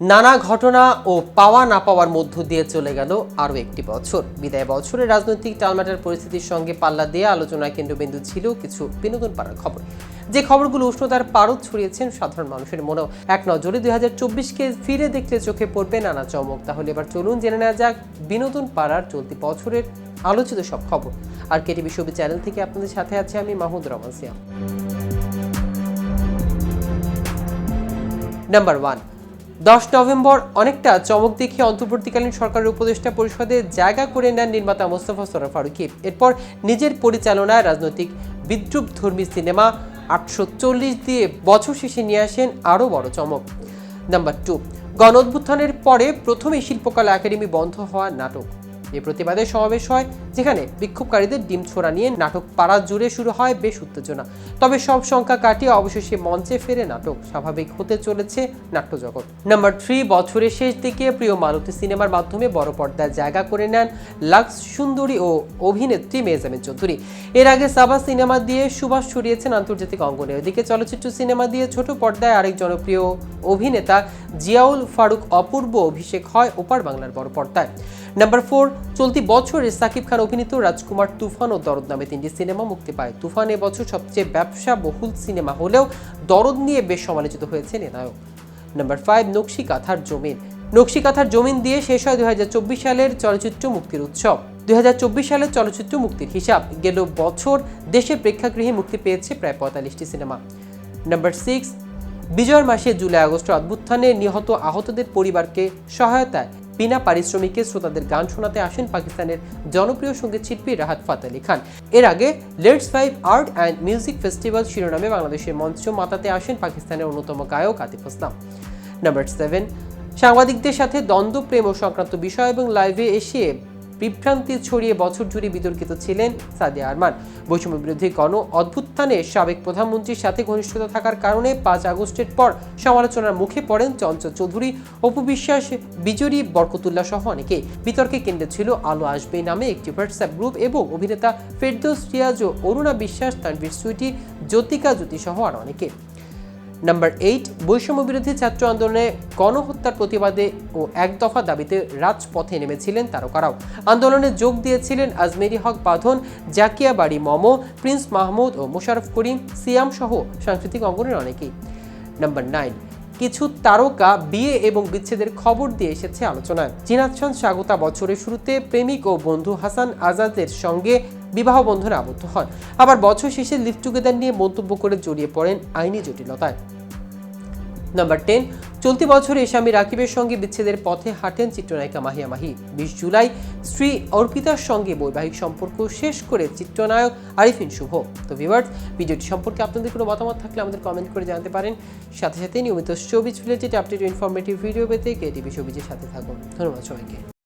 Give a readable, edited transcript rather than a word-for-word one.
নানা ঘটনা ও পাওয়া না পাওয়ার মধ্য দিয়ে চলে গেল আরও একটি বছর। বিদায় বছরে রাজনৈতিক টালমাটাল পরিস্থিতির সঙ্গে পাল্লা দিয়ে আলোচনার কেন্দ্রবিন্দু ছিল কিছু বিনোদন পাড়ার খবর, যে খবরগুলো উষ্ণতার পারদ ছড়িয়েছেন সাধারণ মানুষের মনেও। এক নজরে 2024কে ফিরে দেখলে চোখে পড়বে নানা চমক। তাহলে এবার চলুন জেনে নেওয়া যাক বিনোদন পাড়ার চলতি বছরের আলোচিত সব খবর। আর কেটিভি ছবি চ্যানেল থেকে আপনাদের সাথে আছে আমি মাহমুদ রহমান সিয়াম। নাম্বার 1, 10 নভেম্বর অনেকটা চমক দেখিয়ে অন্তর্বর্তীকালীন সরকারের উপদেষ্টা পরিষদে জায়গা করে নেন নির্মাতা মোস্তফা সরোয়ার ফারুকী। এরপর নিজের পরিচালনায় রাজনৈতিক বিদ্রুপধর্মী সিনেমা 840 দিয়ে বছর শেষে নিয়ে আসেন আরও বড় চমক। নাম্বার 2, গণ অভ্যুত্থানের পরে প্রথমে শিল্পকলা একাডেমি বন্ধ হওয়া নাটক। এই প্রতিবাদে সমাবেশ হয়, যেখানে বিক্ষোভকারীদের ডিম ছোড়া নিয়ে নাটক পাড়া জুড়ে শুরু হয় বেশ উত্তেজনা। তবে সব সংখ্যা কাটিয়ে অবশেষে মঞ্চে ফেরে নাটক, স্বাভাবিক হতে চলেছে নাট্যজগৎ। নাম্বার 3, বছরের শেষ দিকে প্রিয় মালতী সিনেমার মাধ্যমে বড় পর্দায় জায়গা করে নেন লাক্স সুন্দরী ও অভিনেত্রী মেহজাবিন চৌধুরী। এর আগে সাবা সিনেমা দিয়ে সুবাস ছড়িয়েছেন আন্তর্জাতিক অঙ্গনে। এদিকে চলচ্চিত্র সিনেমা দিয়ে ছোট পর্দায় আরেক জনপ্রিয় অভিনেতা জিয়াউল ফারুক অপূর্ব অভিষেক হয় ওপার বাংলার বড় পর্দায়। নাম্বার 4, চলতি বছরে সাকিব খান অভিনীত রাজকুমার তুফান ও দরদ নামে 3টি সিনেমা মুক্তি পায়। তুফান এবছর সবচেয়ে ব্যবসা বহুল সিনেমা হলেও দরদ নিয়ে বেশ সমালোচিত হয়েছেন এ নায়ক। নাম্বার 5, নকশি কাঁথার জমিন। নকশি কাঁথার জমিন দিয়ে শেষ হয় 2024 সালের চলচ্চিত্র মুক্তির উৎসব। 2024 সালের চলচ্চিত্র মুক্তির হিসাব গেল বছর দেশের প্রেক্ষাগৃহে মুক্তি পেয়েছে প্রায় 45টি সিনেমা। নাম্বার 6, বিজয়ের মাসে জুলাই আগস্ট অভ্যুত্থানে নিহত আহতদের পরিবারকে সহায়তায় বিনা পারিশ্রমিকে শ্রোতাদের গান শোনাতে আসেন পাকিস্তানের জনপ্রিয় সঙ্গীত শিল্পী রাহাত ফাতে আলী খান। এর আগে let's 5 art and music festival শিরোনামে বাংলাদেশের মঞ্চ মাতাতে আসেন পাকিস্তানের অন্যতম গায়ক আতিফ আসলাম। নাম্বার 7, সাংবাদিকদের সাথে দ্বন্দ্ব প্রেম ও সংক্রান্ত বিষয় এবং লাইভে এসে বিভ্রান্তি ছড়িয়ে বছর জুড়ে বিতর্কিত ছিলেন সাদিয়া আরমান। বৈষম্য বিরোধী গণ অভ্যুত্থানে সাবেক প্রধানমন্ত্রীর সাথে ঘনিষ্ঠতা থাকার কারণে 5 আগস্টের পর সমালোচনার মুখে পড়েন চঞ্চল চৌধুরী, অপু বিশ্বাস, বিজয়ী বরকতুল্লাহ সহ অনেকে। বিতর্কে কেন্দ্রে ছিল আলো আসবে নামে একটি হোয়াটসঅ্যাপ গ্রুপ এবং অভিনেতা ফেরদৌস রিয়াজ ও অরুণা বিশ্বাস, তানভীর সুইটি, জ্যোতিকা জ্যোতি সহ আর অনেকে। নাম্বার 8, বৈষম্য বিরোধী ছাত্র আন্দোলনে গণহত্যার প্রতিবাদে ও এক দফা দাবিতে রাজপথে নেমেছিলেন তারকারাও। আন্দোলনে যোগ দিয়েছিলেন আজমেরি হক বাঁধন, জাকিয়া বাড়ি মমো, প্রিন্স মাহমুদ ও মোশাররফ করিম, সিয়াম সহ সাংস্কৃতিক অঙ্গনের অনেকেই। নাম্বার 9, কিছু তারকা বিয়ে এবং বিচ্ছেদের খবর দিয়ে এসেছে আলোচনায়। জিনাত খান স্বাগতা বছরের শুরুতে প্রেমিক ও বন্ধু হাসান আজাদের সঙ্গে বিবাহ বন্ধনে আবদ্ধ হন, আবার বছর শেষে লিভ টুগেদার নিয়ে মন্তব্য করে জড়িয়ে পড়েন আইনি জটিলতায়। নাম্বার 10, চলতি বছরে স্বামী রাকিবের সঙ্গে বিচ্ছেদের পথে হাঁটেন চিত্রনায়িকা মাহিয়া মাহি। 20 জুলাই স্ত্রী অর্পিতার সঙ্গে বৈবাহিক সম্পর্ক শেষ করে চিত্রনায়ক আরিফিন শুভ। তো ভিউয়ার্স, ভিডিওটি সম্পর্কে আপনাদের কোনো মতামত থাকলে আমাদের কমেন্ট করে জানাতে পারেন। সাথে সাথে নিয়মিত শোবিজ রিলেটেড আপডেট ও ইনফরমেটিভ ভিডিও পেতে কেটিভি শোবিজের সাথে থাকুন। ধন্যবাদ সবাইকে।